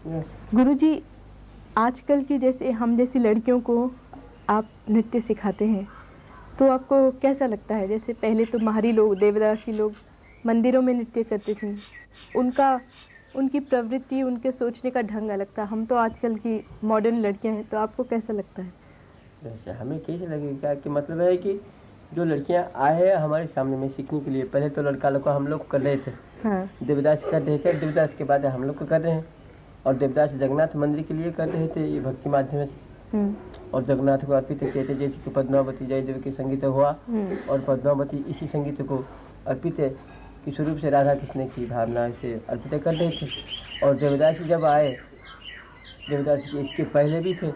गुरुजी, आजकल की जैसे हम जैसी लड़कियों को आप नृत्य सिखाते हैं, तो आपको कैसा लगता है? जैसे पहले तो माहरी लोग, देवदासी लोग मंदिरों में नृत्य करते थे, उनकी प्रवृत्ति, उनके सोचने का ढंग अलग था। हम तो आजकल की मॉडर्न लड़कियां हैं, तो आपको कैसा लगता है? वैसे हमें कैसे लगेगा कि मतलब है कि जो लड़कियां आए हैं हमारे सामने में सीखने के लिए, पहले तो लड़का लोग को हम लोग कर रहे थे। हाँ। देवदास कर रहे थे, देवदास के बाद हम लोग को कर रहे हैं। और देवदास जगन्नाथ मंदिर के लिए कर रहे थे, ये भक्ति माध्यम से। और जगन्नाथ को अर्पित किए थे, जैसे कि पद्मावती जयदेव के संगीत हुआ। और पद्मावती इसी संगीत को अर्पित कि स्वरूप से राधा कृष्ण की भावना से अर्पित कर रहे थे। और देवदास जब आए, देवदास इसके पहले भी थे,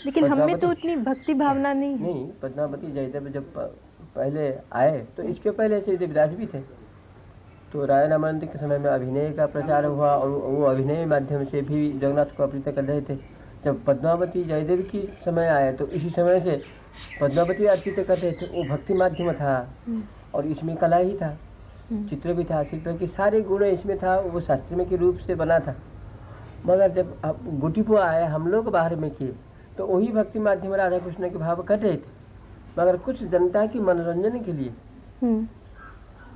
लेकिन हमें तो उतनी भक्ति भावना नहीं। पद्मावती जयदेव जब पहले आए तो इसके पहले से देवदास भी थे। तो राय रामानंद के समय में अभिनय का प्रचार हुआ और वो अभिनय माध्यम से भी जगन्नाथ को अर्पित कर रहे थे। जब पद्मावती जयदेव की समय आया तो इसी समय से पद्मावती अर्पित कर रहे थे। वो भक्ति माध्यम था और इसमें कला ही था, चित्र भी था, शिल्प के सारे गुण इसमें था, वो शास्त्र में के रूप से बना था। मगर जब गुटीपुआ आए, हम लोग बाहर में किए, तो वही भक्ति माध्यम राधा कृष्ण के भाव कर रहे थे, मगर कुछ जनता की मनोरंजन के लिए।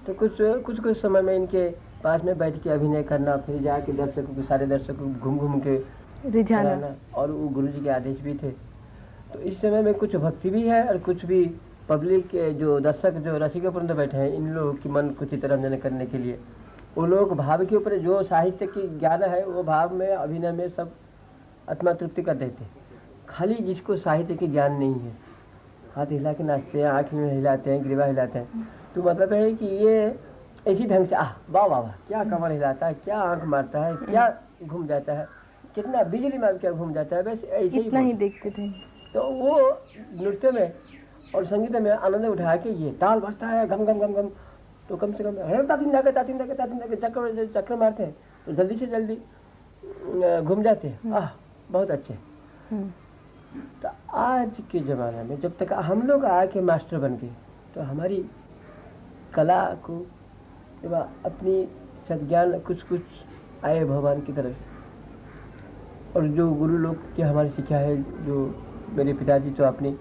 तो कुछ समय में इनके पास में बैठ के अभिनय करना, फिर जाके दर्शकों को, सारे दर्शकों को घूम घूम के रिझाना, और वो गुरु जी के आदेश भी थे। तो इस समय में कुछ भक्ति भी है और कुछ भी पब्लिक के जो दर्शक, जो रसिक पर बैठे हैं, इन लोगों की मन को चित्तरंजन करने के लिए वो लोग भाव के ऊपर जो साहित्य की ज्ञान है वो भाव में, अभिनय में सब आत्मा तृप्ति कर देते। खाली जिसको साहित्य की ज्ञान नहीं है, हाथ हिला के नाचते हैं, आँख में हिलाते हैं, ग्रीवा हिलाते हैं, तो मतलब है कि ये इसी ढंग से वाह वाह वाह, क्या कमर हिलाता है, क्या आंख मारता है, क्या घूम जाता है, कितना बिजली मार क्या घूम जाता है, बस ऐसे इतना ही देखते थे। तो वो नृत्य में और संगीत में आनंद उठा के ये ताल बजता है घम घम घम घम, तो कम से कम तातीन चक्कर मारते हैं तो जल्दी से जल्दी घूम जाते हैं। बहुत अच्छे। तो आज के ज़माने में जब तक हम लोग आके मास्टर बन गए, तो हमारी कला को एवं अपनी सद्ज्ञान कुछ आए भगवान की तरफ से। और जो गुरु लोग की हमारी शिक्षा है, जो मेरे पिताजी तो अपने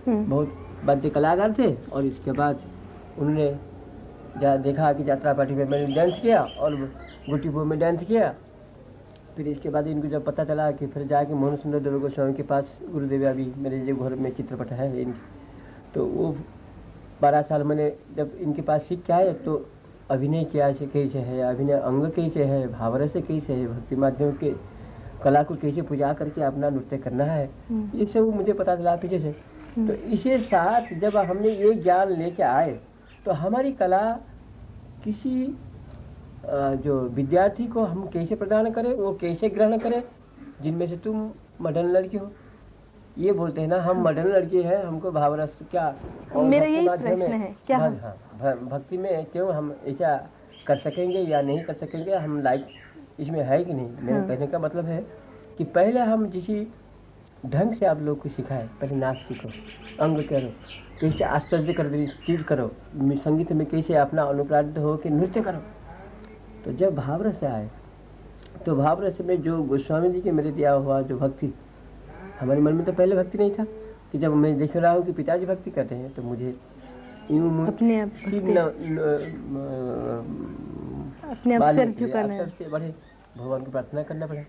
बहुत वाद्य कलाकार थे, और इसके बाद उन्होंने देखा कि यात्रा पार्टी में मैंने डांस किया और गुटीपुर में डांस किया। फिर इसके बाद इनको जब पता चला कि फिर जाके मोहन सुंदर देव गोस्वामी के पास, गुरुदेव अभी मेरे जो घर में चित्रपट है इनकी, तो वो 12 साल मैंने जब इनके पास सीख के आए, तो अभिनय क्या कैसे है, अभिनय अंग कैसे है, भावरस कैसे है, भक्ति माध्यम के कला को कैसे पूजा करके अपना नृत्य करना है, ये सब मुझे पता चला पीछे से। तो इसे साथ जब हमने ये ज्ञान लेके आए, तो हमारी कला किसी जो विद्यार्थी को हम कैसे प्रदान करें, वो कैसे ग्रहण करें, जिनमें से तुम मॉडर्न लड़की हो, ये बोलते हैं ना, हम मॉडर्न लड़की हैं, हमको भावरस क्या, और मेरा यही प्रश्न है, क्या भक्ति में क्यों हम ऐसा कर सकेंगे या नहीं कर सकेंगे, हम लाइक इसमें है कि नहीं। मेरे कहने का मतलब है कि पहले हम जिस ढंग से आप लोग को सिखाए, पहले नाच सीखो, अंग करो, कैसे आश्चर्य कर चीज करो, संगीत में कैसे अपना अनुप्राणित हो कि नृत्य करो। तो जब भावरस आए, तो भावरस में जो गोस्वामी जी के मेरे दिया हुआ जो भक्ति, हमारे मन में तो पहले भक्ति नहीं था, कि जब मैं देख रहा हूँ कि पिताजी भक्ति करते हैं, तो मुझे अपने से बड़े भगवान को प्रार्थना करना पड़ा।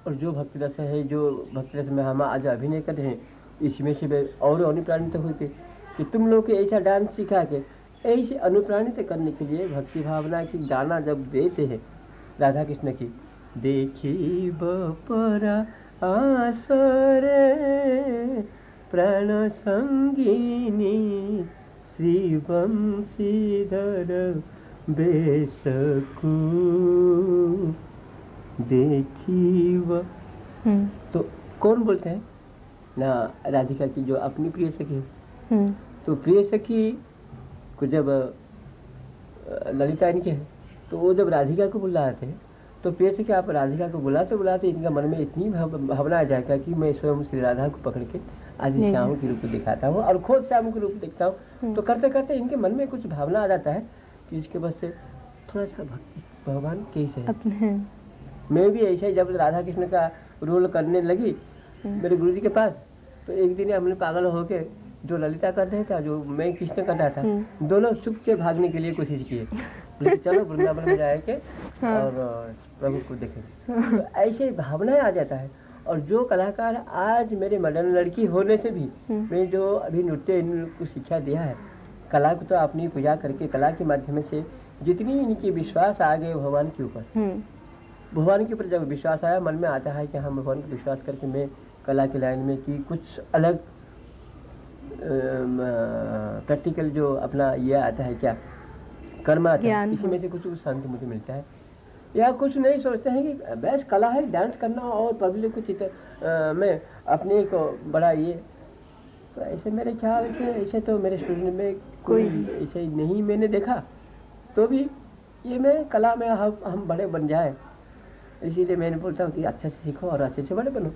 और जो भक्ति रस है, जो भक्ति रस में हम आज अभिनय कर रहे हैं, इसमें से और अनुप्राणित हुए कि तुम लोग के ऐसा डांस सिखा के ऐसे अनुप्राणित करने के लिए भक्ति भावना की गाना जब देते हैं राधा कृष्ण की, देखी बपरा आसरे प्राण संगीनी श्री वंशीधर बेसकू देखी व। तो कौन बोलते हैं ना, राधिका की जो अपनी प्रिय सखी है। तो प्रिय सखी को जब ललिता इनके है, तो वो जब राधिका को बुलाते हैं, तो प्रिय सखी आप राधिका को बुलाते बुलाते इनका मन में इतनी भावना आ जाएगा कि मैं स्वयं श्री राधा को पकड़ के आज श्याम के रूप में दिखाता हूँ और खुद श्याम के रूप में देखता हूँ। तो करते करते इनके मन में कुछ भावना आ जाता है कि इसके बस से थोड़ा सा भक्ति भगवान कैसे है, मैं भी ऐसे ही जब राधा कृष्ण का रोल करने लगी मेरे गुरुजी के पास, तो एक दिन हमने पागल होके जो ललिता कर रहे था, जो मैं कृष्ण कर रहा था, दोनों छुप के भागने के लिए कोशिश किए, लेकिन चलो वृंदावन में जाके और प्रभु को देखेंगे। तो ऐसे भावनाएं आ जाता है। और जो कलाकार आज मेरे मॉडर्न लड़की होने से भी मैं जो अभी नृत्य इनको शिक्षा दिया है, कला को तो अपनी पूजा करके कला के माध्यम से जितनी इनकी विश्वास आ गए भगवान के ऊपर, भगवान के ऊपर जब विश्वास आया, मन में आता है कि हम भगवान को विश्वास करके मैं कला की लाइन में की कुछ अलग प्रैक्टिकल जो अपना ये आता है क्या कर्म आता है, इसी में से कुछ शांति मुझे मिलता है। या कुछ नहीं सोचते हैं कि बेस्ट कला है डांस करना और पब्लिक को चित्र में अपने को बड़ा ये, तो ऐसे मेरे ख्याल से ऐसे तो मेरे स्टूडेंट में कोई ऐसे नहीं मैंने देखा। तो भी ये मैं कला में हम बड़े बन जाए, इसीलिए मैंने बोलता हूँ कि अच्छे से सीखो और अच्छे से बड़े बनो।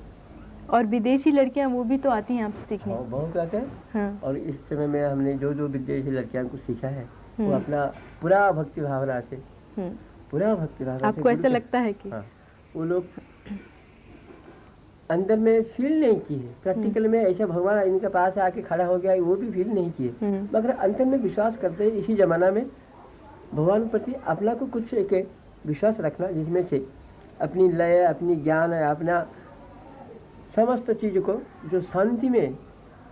और विदेशी लड़कियां वो भी तो आती हैं आपसे सीखने। बहुत आते हैं। हाँ। और इस समय में हमने जो जो विदेशी लड़कियों को सीखा है वो अपना पूरा भक्ति भावना से, पूरा भक्ति भावना आपको ऐसा लगता है कि वो लोग अंदर में फील नहीं किए, प्रैक्टिकल में ऐसा भगवान इनके पास आके खड़ा हो गया वो भी फील नहीं किए, मगर अंतर में विश्वास करते हैं। इसी जमाना में भगवान प्रति अपना को कुछ एक विश्वास रखना, जिसमें से अपनी लय, अपनी ज्ञान, अपना समस्त चीज को जो शांति में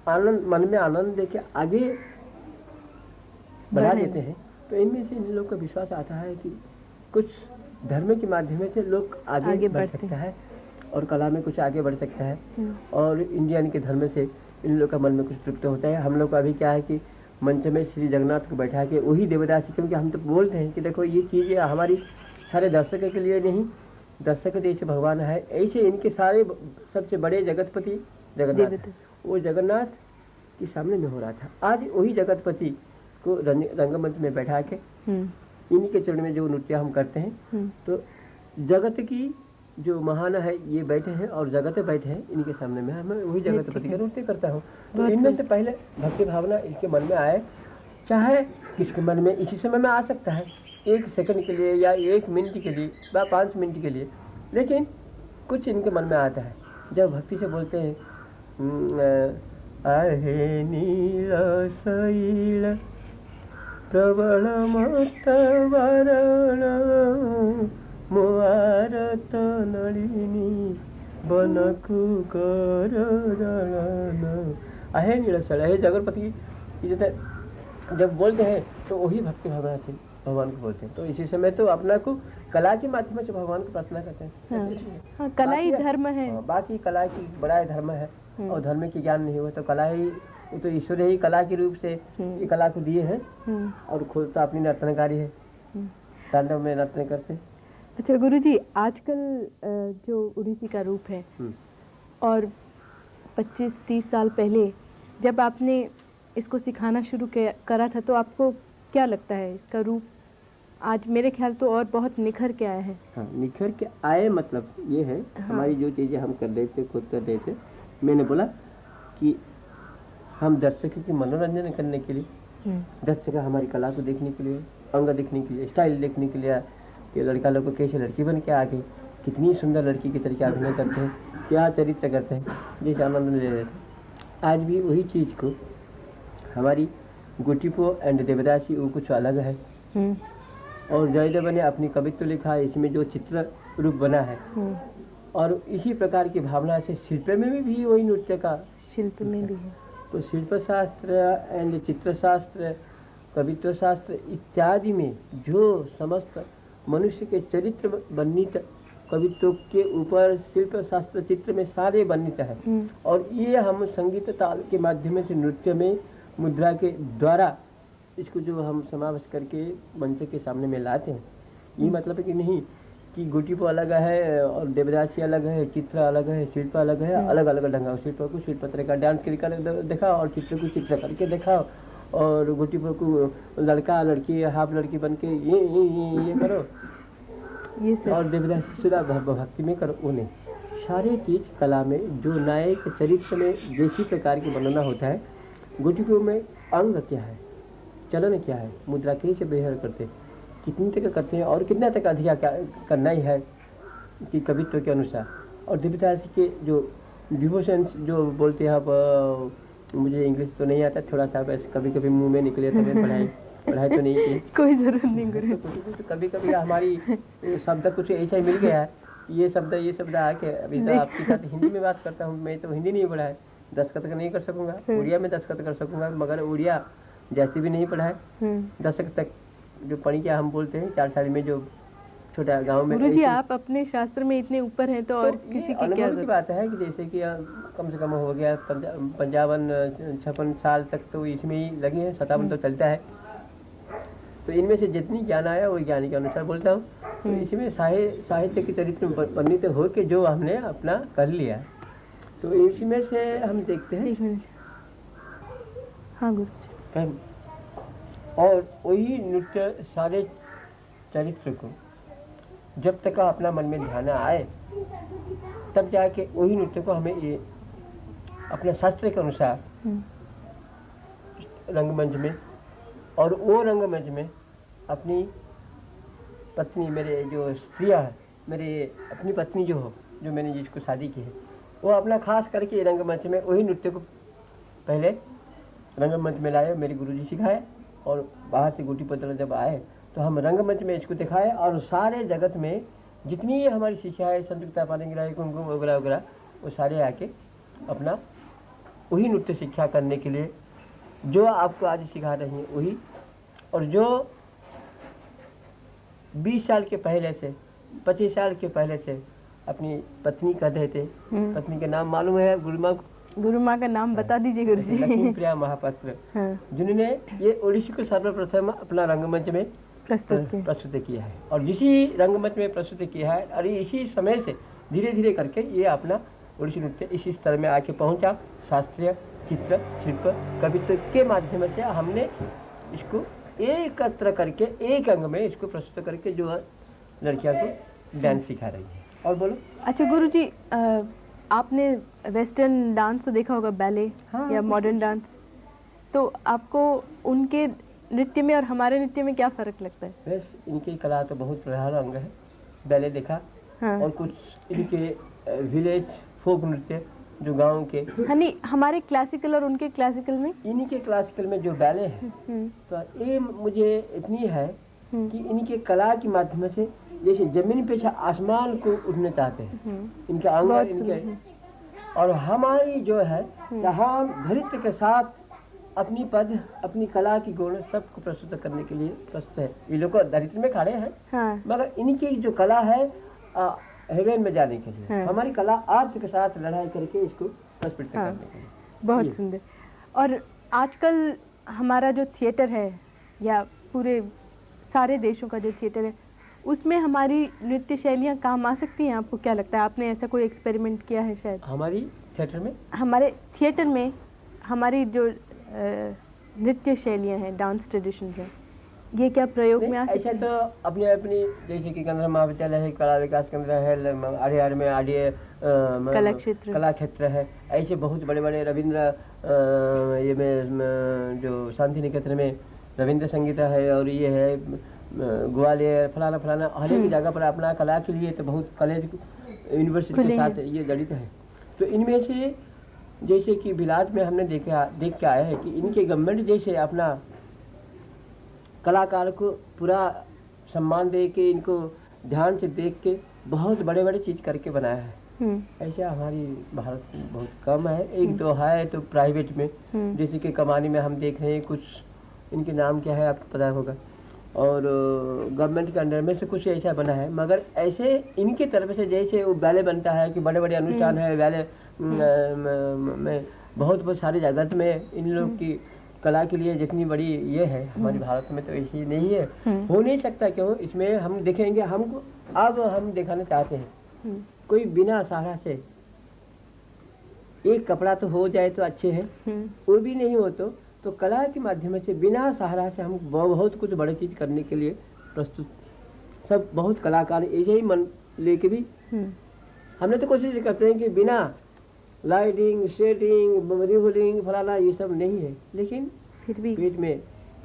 आनंद, मन में आनंद देके आगे बढ़ा देते हैं, तो इनमें से इन लोगों का विश्वास आता है कि कुछ धर्म के माध्यम से लोग आगे बढ़ सकता है और कला में कुछ आगे बढ़ सकता है। और इंडियन के धर्म से इन लोग का मन में कुछ तृप्त होता है। हम लोग का अभी क्या है कि मंच में श्री जगन्नाथ को बैठा के वही देवदासी, क्योंकि हम तो बोलते हैं कि देखो ये चीज़ हमारी सारे दर्शकों के लिए नहीं, दर्शक जैसे भगवान है ऐसे इनके सारे सबसे बड़े जगतपति जगन्नाथ, वो जगन्नाथ के सामने में हो रहा था। आज वही जगतपति को रंगमंच में बैठा के इन्हीं के चरण में जो नृत्य हम करते हैं, तो जगत की जो महान है ये बैठे हैं और जगत बैठे हैं इनके सामने में, मैं वही जगतपति का नृत्य करता हूँ। तो इनमें से पहले भक्ति भावना इनके मन में आए, चाहे किसके मन में इसी समय में आ सकता है, 1 सेकंड के लिए या 1 मिनट के लिए या 5 मिनट के लिए, लेकिन कुछ इनके मन में आता है जब भक्ति से बोलते हैं आहे नील शैल प्रबल मत वरण मोआरत नलिनी बनकु कर आहे नील शैल, हे जगतपति की जब बोलते हैं तो वही भक्ति भावना से भगवान को बोलते हैं। तो इसी समय तो अपना को कला के माध्यम से भगवान को प्रार्थना करते हैं। हाँ, कला ही धर्म है। बाकी कला की बड़ा धर्म है, और धर्म की ज्ञान नहीं हुआ तो कला ही, तो ईश्वर ही कला के रूप से ये कला को दिए हैं, और खुद तो अपनी नर्तनकारी है, तांडव में नर्तन करते हैं। अच्छा गुरुजी, आजकल जो उड़ीसी का रूप है और 25-30 साल पहले जब आपने इसको सिखाना शुरू करा था, तो आपको क्या लगता है इसका रूप आज मेरे ख्याल तो और बहुत निखर के आया है? हाँ, निखर के आए मतलब ये है, हमारी जो चीज़ें हम कर रहे थे, खुद कर रहे थे, मैंने बोला कि हम दर्शकों के मनोरंजन करने के लिए, दर्शक हमारी कला को देखने के लिए, अंग देखने के लिए, स्टाइल देखने के लिए, कि लड़का लोग को कैसे लड़की बन के आ गई, कितनी सुंदर लड़की की तरीके अभिनय करते हैं, क्या चरित्र करते हैं, जिस आनंद ले रहे थे। आज भी वही चीज़ को हमारी गोटीपो एंड देवदासी वो कुछ अलग है। और जयदेव ने अपनी कवित्व लिखा है, इसमें जो चित्र रूप बना है, और इसी प्रकार की भावना से शिल्प में भी वही नृत्य का शिल्प में भी है। तो शिल्प शास्त्र एंड चित्र शास्त्र, कवित्व शास्त्र इत्यादि में जो समस्त मनुष्य के चरित्र वर्णित कवित्व के ऊपर शिल्प शास्त्र चित्र में सारे वर्णित है, और ये हम संगीत ताल के माध्यम से नृत्य में मुद्रा के द्वारा इसको जो हम समावेश करके मंच के सामने में लाते हैं। ये मतलब है कि नहीं कि गोटीपो अलग है और देवदासी अलग है, चित्र अलग है, शिल्प अलग है, अलग अलग ढंग है। शिल्प को शिल्प तरीका डांस करके दिखाओ और चित्र को चित्र करके दिखाओ, और गोटीपो को लड़का लड़की हाफ लड़की बन के ये करो, और देवदासी सुधा भक्ति में करो, वो नहीं। सारे चीज़ कला में जो नायक चरित्र में जैसी प्रकार की वर्णना होता है, गोटीपो में अंग क्या है, चलन क्या है, मुद्रा कैसे व्यवहार करते हैं, कितने तक करते हैं और कितना तक अधिक करना ही है, की कवित्व के अनुसार। और देवदासी के जो डिवोशन जो बोलते हैं आप, मुझे इंग्लिश तो नहीं आता, थोड़ा सा बस कभी कभी मुंह में निकले तो मैंने पढ़ाई तो नहीं की। कोई जरूरत नहीं गुरु। तो कभी कभी हमारी शब्द कुछ ऐसा ही मिल गया है, ये शब्द आके अभी तो आपके साथ हिंदी में बात करता हूँ। मैं तो हिंदी नहीं पढ़ा है, दस्तखत नहीं कर सकूंगा, उड़िया में दस्तखत कर सकूंगा, मगर उड़िया जैसे भी नहीं पढ़ा है। दशक तक जो पढ़ी क्या हम बोलते हैं 4 साल में, जो छोटा गांव में। गुरुजी आप अपने शास्त्र में इतने ऊपर हैं तो और किसी की क्या अनुभव की बात है कि जैसे कि कम से कम हो गया 55-56 साल तक तो इसमें ही लगे हैं, 57 तो चलता है। तो इनमें से जितनी ज्ञान आया वो ज्ञान के अनुसार बोलता हूँ। तो इसमें साहित्य के चरित्र में वर्णित हो के जो हमने अपना कर लिया, तो इसमें से हम देखते हैं। हाँ गुरु। और वही नृत्य सारे चरित्र को जब तक अपना मन में ध्यान आए तब जाके वही नृत्य को हमें ये अपने शास्त्र के अनुसार रंगमंच में, और वो रंगमंच में अपनी पत्नी, मेरे जो स्त्रियाँ है, मेरे अपनी पत्नी जो हो, जो मैंने जिसको शादी की है, वो अपना खास करके रंगमंच में वही नृत्य को पहले रंगमंच में लाए, मेरे गुरुजी सिखाए। और बाहर से गोटी पतला जब आए तो हम रंगमंच में इसको दिखाए, और सारे जगत में जितनी हमारी शिक्षा है, संयुक्ता पालेंगे, कुमकुम वगैरह वगैरह, वो सारे आके अपना वही नृत्य शिक्षा करने के लिए जो आपको आज सिखा रही हैं वही। और जो 20 साल के पहले से, 25 साल के पहले से अपनी पत्नी कह रहे थे, पत्नी का नाम मालूम है? गुरु माँ का नाम बता दीजिए गुरुजी। लक्ष्मी प्रिया महापात्र, जिन्होंने ये ओडिसी को सर्वप्रथम अपना रंगमंच में प्रस्तुत किया है, और इसी रंगमंच में प्रस्तुत किया है। और इसी समय से धीरे धीरे करके ये अपना ओडिसी नृत्य इसी स्तर में आके पहुंचा। शास्त्रीय चित्र, शिल्प, कवित्व के माध्यम से हमने इसको एकत्र करके एक अंग में इसको प्रस्तुत करके जो लड़कियां को डांस सिखा रही है। और बोलो। अच्छा गुरुजी, आपने वेस्टर्न डांस तो देखा होगा, बैले या मॉडर्न डांस, तो आपको उनके नृत्य में और हमारे नृत्य में क्या फर्क लगता है? बस इनकी कला तो बहुत प्रधान अंग है, बैले देखा। और कुछ इनके विलेज फोक नृत्य जो गांव के, नहीं हमारे क्लासिकल और उनके क्लासिकल में, इनके क्लासिकल में जो बैले हैं, तो ये मुझे इतनी है कि इनके कला के माध्यम से जैसे जमीन पे आसमान को उठना चाहते हैं इनके अंग, इनके। और हमारी जो है हम धरित्र के साथ अपनी पद, अपनी कला की गुण सबको प्रस्तुत करने के लिए प्रस्तुत है। ये लोग धरित्र में खड़े हैं, मगर इनकी जो कला है हेवन में जाने के लिए, हमारी कला आर्थ के साथ लड़ाई करके इसको प्रस्तुत करने के लिए। बहुत सुंदर। और आजकल हमारा जो थिएटर है, या पूरे सारे देशों का जो थिएटर है, उसमें हमारी नृत्य शैलियाँ काम आ सकती हैं? आपको क्या लगता है? आपने ऐसा कोई एक्सपेरिमेंट किया है शायद? हमारी थिएटर में, हमारे थिएटर में हमारी जो नृत्य शैलियाँ हैं, डांस ट्रेडिशंस हैं, ये क्या प्रयोग में आ सकती है? ऐसा तो अपनी अपनी, जैसे कि गंधर्व महाविद्यालय है, कला विकास केंद्र है, आर्य में आर्य कला क्षेत्र है, ऐसे बहुत बड़े बड़े रविंद्र ये में जो शांति निकेतन में रविंद्र संगीत है, और ये है ग्वालियर, फलाना फलाना हर एक जगह पर अपना कला के लिए तो बहुत कॉलेज यूनिवर्सिटी के साथ ये जड़ित है। तो इनमें से जैसे कि बिलाज में हमने देख के आया है कि इनके गवर्नमेंट जैसे अपना कलाकार को पूरा सम्मान दे के, इनको ध्यान से देख के बहुत बड़े बड़े चीज करके बनाया है। ऐसा हमारी भारत में बहुत कम है। एक दो है तो प्राइवेट में, जैसे कि कमानी में हम देख रहे हैं, कुछ इनके नाम क्या है आपको पता होगा, और गवर्नमेंट के अंडर में से कुछ ऐसा बना है। मगर ऐसे इनकी तरफ से जैसे वो बैले बनता है कि बड़े बड़े अनुष्ठान है बैले में, बहुत सारे जगत में इन लोग की कला के लिए जितनी बड़ी ये है, हमारे भारत में तो ऐसी नहीं है, हो नहीं सकता। क्यों? इसमें हम देखेंगे, हमको अब हम दिखाना चाहते हैं कोई बिना सहारा से एक कपड़ा तो हो जाए तो अच्छे है, वो भी नहीं हो तो कला के माध्यम से बिना सहारा से हम बहुत कुछ बड़ी चीज करने के लिए प्रस्तुत, सब बहुत कलाकार ऐसे ही मन लेके भी हमने तो कोशिश करते हैं कि बिना लाइटिंग, सेटिंग, रिवलिंग, फलाना ये सब नहीं है, लेकिन फिर भी पेट में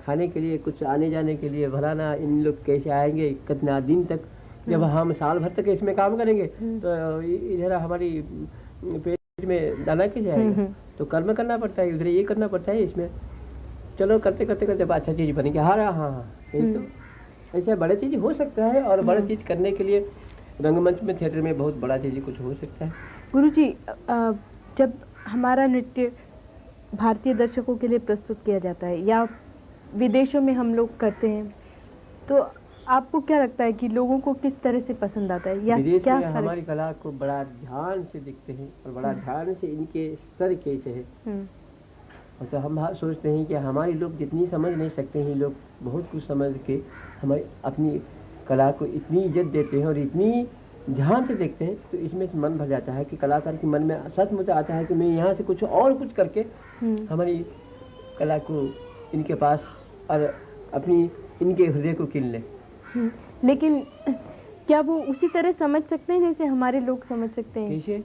खाने के लिए, कुछ आने जाने के लिए फलाना, इन लोग कैसे आएंगे, कितना दिन तक जब हम साल भर तक इसमें काम करेंगे तो इधर हमारी पेट में दाना की जाएगा, तो कर्म करना पड़ता है, उधर ये करना पड़ता है इसमें। चलो करते करते करते अच्छा चीज़ बनेगी। हाँ हाँ हाँ, यही तो ऐसा बड़ा चीज़ हो सकता है। और बड़ा चीज़ करने के लिए रंगमंच में, थिएटर में बहुत बड़ा चीज़ कुछ हो सकता है। गुरुजी, जब हमारा नृत्य भारतीय दर्शकों के लिए प्रस्तुत किया जाता है या विदेशों में हम लोग करते हैं, तो आपको क्या लगता है कि लोगों को किस तरह से पसंद आता है, या विदेश क्या में हमारी कला को बड़ा ध्यान से देखते हैं और बड़ा ध्यान से इनके स्तर कैसे है। और तो हम सोचते हैं कि हमारी लोग जितनी समझ नहीं सकते हैं, लोग बहुत कुछ समझ के हमारी अपनी कला को इतनी इज्जत देते हैं और इतनी ध्यान से देखते हैं, तो इसमें से मन भर जाता है कि कलाकार के मन में सचमुच आता है कि मैं यहाँ से कुछ और कुछ करके हमारी कला को इनके पास और अपनी इनके हृदय को कीन ले। लेकिन क्या वो उसी तरह समझ सकते हैं जैसे हमारे लोग समझ सकते हैं? कैसे?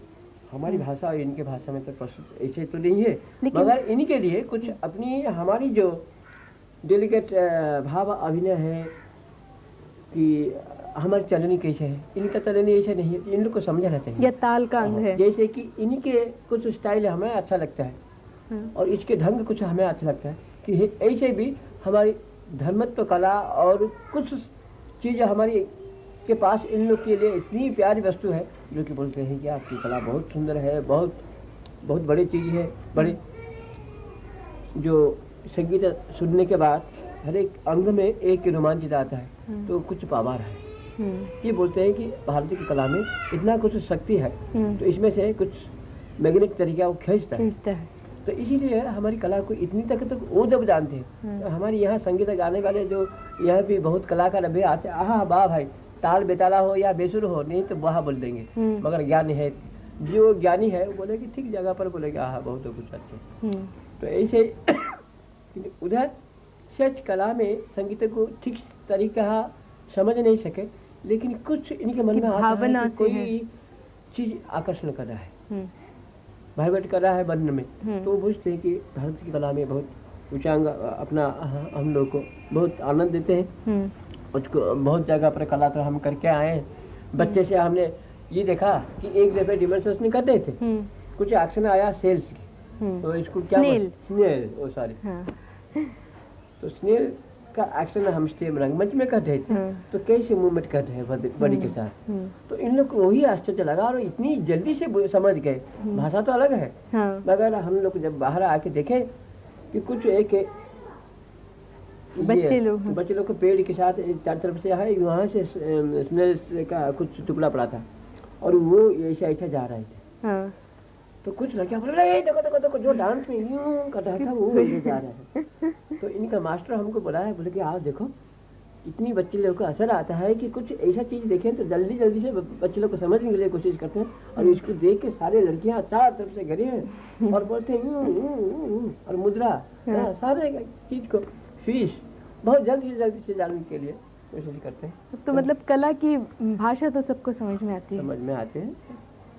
हमारी भाषा और इनके भाषा में तो प्रस्तुत ऐसे तो नहीं है, मगर इनके लिए कुछ अपनी हमारी जो डेलिकेट भाव अभिनय है कि हमारी चलनी कैसे है, इनका चलनी ऐसे नहीं है, इन लोग को समझना चाहिए। या ताल का अंग है, जैसे कि इनके कुछ स्टाइल हमें अच्छा लगता है और इसके ढंग कुछ हमें अच्छा लगता है, कि ऐसे भी हमारी धर्मत्व कला और कुछ चीज़ हमारी के पास इन लोग के लिए इतनी प्यारी वस्तु है जो कि बोलते हैं कि आपकी कला बहुत सुंदर है, बहुत बहुत बड़ी चीज़ है। बड़े जो संगीत सुनने के बाद हर एक अंग में एक रोमांचित आता है, तो कुछ पावर है। ये बोलते हैं कि भारतीय की कला में इतना कुछ शक्ति है, तो इसमें से कुछ मैग्नेटिक तरीका वो खींचता है। तो इसीलिए हमारी कला को इतनी तक वो जब जानते हैं, तो हमारे यहाँ संगीत गाने वाले जो यहाँ भी बहुत कलाकार अभी आते, आहा वाह भाई, ताल बेताला हो या बेसुर हो, नहीं तो वाह बोल देंगे, मगर ज्ञान है, जो ज्ञानी है वो बोलेगी ठीक जगह पर, बोलेगा आहा बहुत कुछ अच्छे। तो ऐसे उधर सच कला में संगीत को ठीक तरीका समझ नहीं सके, लेकिन कुछ इनके मन में आता है कि कोई चीज आकर्षण कर रहा है, वाइब्रेट कर रहा है वर्ण में, तो वो पूछते हैं कि भारत की कला में बहुत उच्चांग अपना हम लोग को बहुत आनंद देते हैं। उसको बहुत जगह पर कला तो हम करके आए हैं। बच्चे से हमने ये देखा कि एक दफे डिमोन्स्ट्रेशन कर रहे थे, कुछ एक्शन आया सेल्स की, तो इसको क्या स्नेल, ओ सॉरी, तो स्नेल का एक्शन हम स्टेज रंगमंच में कर रहे थे, तो कैसे मूवमेंट कर रहे हैं बॉडी के साथ, तो इन लोग को वही आश्चर्य लगा और इतनी जल्दी से समझ गए। भाषा तो अलग है, मगर हम लोग जब बाहर आके देखे कि कुछ एक बच्चे लोग को पेड़ के साथ चार तरफ से है, वहाँ से स्नेल का कुछ टुकड़ा पड़ा था और वो ऐसा ऐसा जा रहे थे। तो कुछ लड़कियां बोले देखो देखो देखो, जो डांस में यूं कर रहा था वो ले जा रहा है। तो इनका मास्टर हमको बुलाया, बोले कि आओ देखो, इतनी बच्चे लोग को असर आता है कि कुछ ऐसा चीज देखें तो जल्दी जल्दी से बच्चे लोग को समझने के लिए कोशिश करते हैं, और इसको देख के सारे लड़कियां चार तरफ से गिरे हैं और बोलते हैं और मुद्रा सारे चीज को फीस बहुत जल्दी से जानने के लिए कोशिश करते हैं। तो मतलब कला की भाषा तो सबको समझ में आती है, समझ में आते हैं।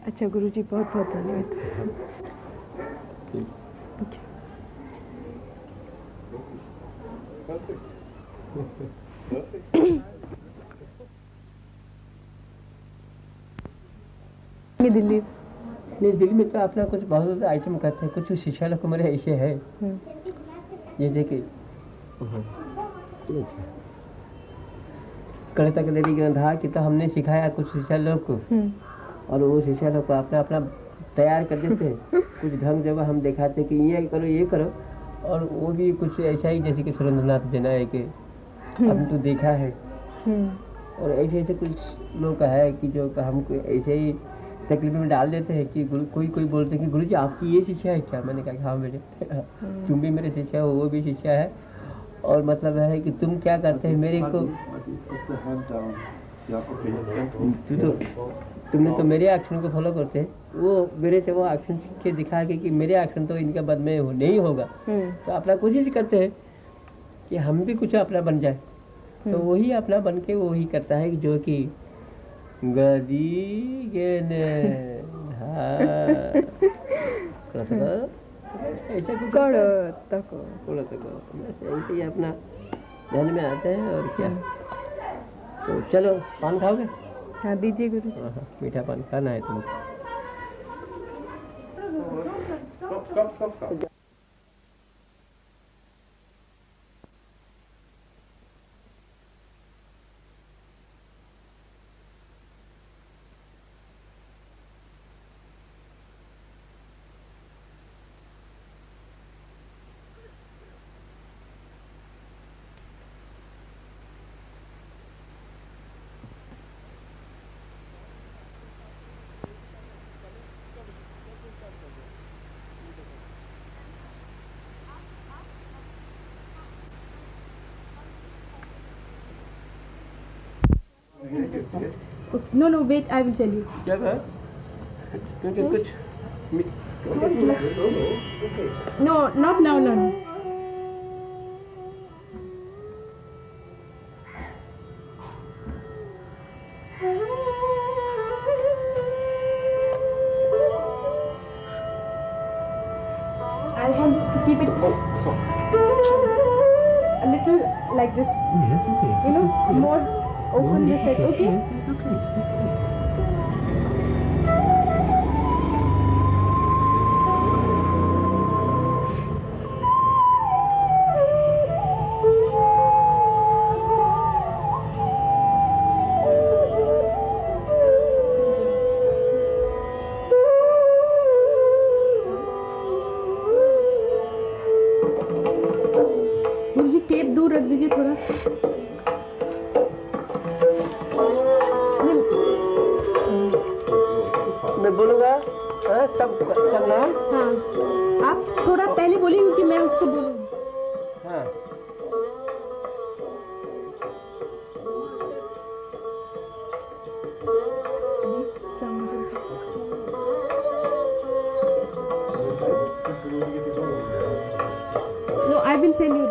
अच्छा गुरुजी, बहुत बहुत धन्यवाद। दिल्ली दिल्ली में तो अपना कुछ बहुत आइटम करते हैं, कुछ शिक्षा लोग मेरे ऐसे है, ये देखिए कविता के देवी ग्रंथा की तो हमने सिखाया कुछ शिक्षा लोग को, और वो शिक्षा लोग को अपना अपना तैयार कर देते हैं। कुछ ढंग जब हम दिखाते कि ये करो, और वो भी कुछ ऐसा ही जैसे कि सुरेंद्रनाथ जना है कि अब तो देखा है, और ऐसे ऐसे कुछ लोग का है कि जो हमको ऐसे ही तकलीफ में डाल देते हैं कि कोई बोलते हैं कि गुरु जी आपकी ये शिक्षा है क्या? मैंने कहा हाँ मेरे तुम भी मेरे शिक्षा हो, वो भी शिक्षा है, और मतलब है कि तुम क्या करते हैं मेरे को, तुमने तो मेरे एक्शन को फॉलो करते हैं, वो मेरे से वो एक्शन सीख के दिखा के कि मेरे एक्शन तो इनके बद में नहीं होगा, तो अपना कोशिश करते हैं कि हम भी कुछ अपना बन जाए, तो वही अपना बन के वही करता है जो कि गदी गेने ऐसा कुछ ऐसे ही अपना ध्यान में आते हैं। और क्या, तो चलो पान खाओगे? हाँ दीजिए गुरु जी। हाँ, मीठा पान खाना है तुमको। No, no, wait, I will tell you. क्या है? क्योंकि कुछ No, not now, no. I want to keep it a little like this. Yes, okay. You know, more open this side, okay? Yes, okay. Guru ji tape दूर रख दीजिए थोड़ा। मैं बोलूँगा सब करना है। हाँ, आप थोड़ा पहले बोलिए क्योंकि मैं उसको बोलूँगी। हाँ No, I will tell you.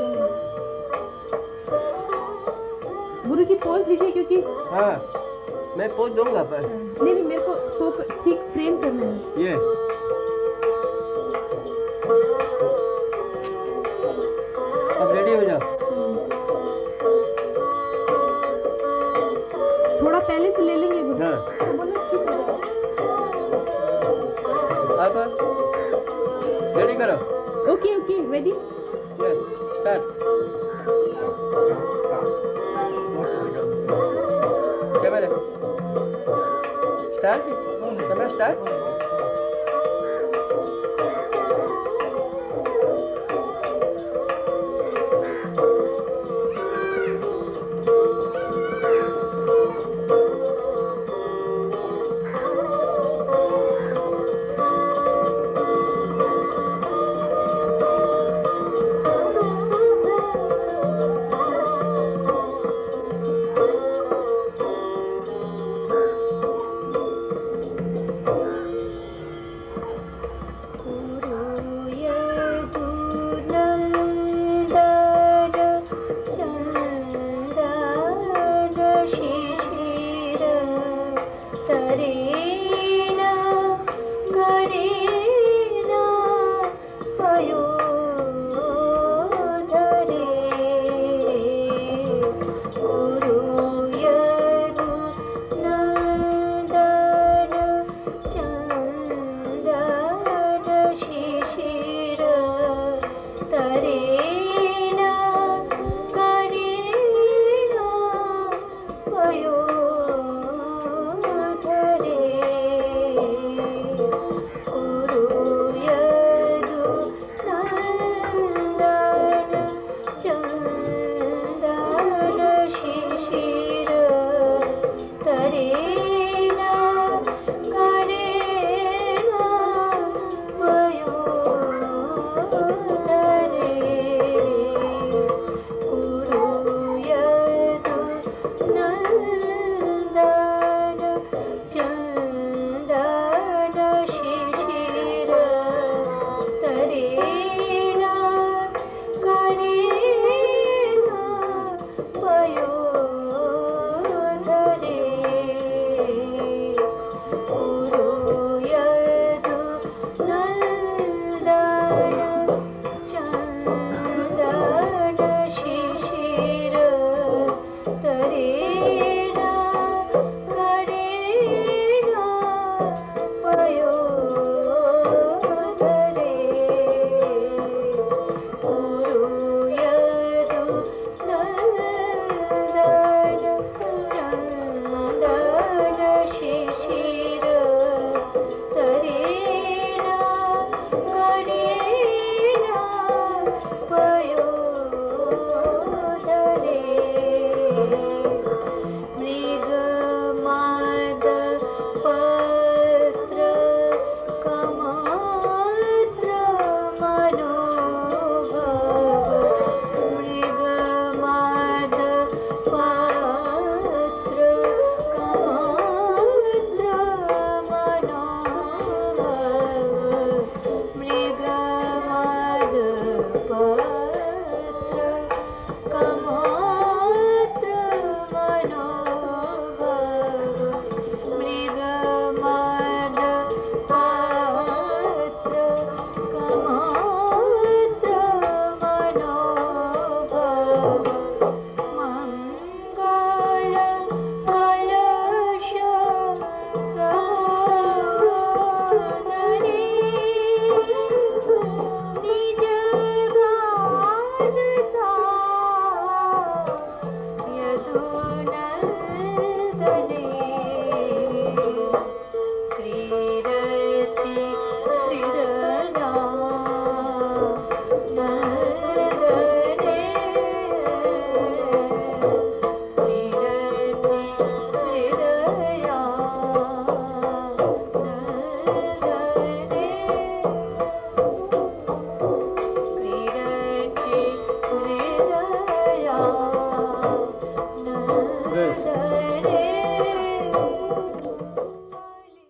Guru ji pose दीजिए क्योंकि हाँ मैं पोज दूंगा पर नहीं मेरे को ठीक फ्रेम करना है। ये अब रेडी हो जाओ। थोड़ा पहले से ले लेंगे गुरु। हाँ तो बोलो ठीक हो जाएगा। अब रेडी करो। Okay okay ready. Yes start. Camera start करना स्टार्ट। काम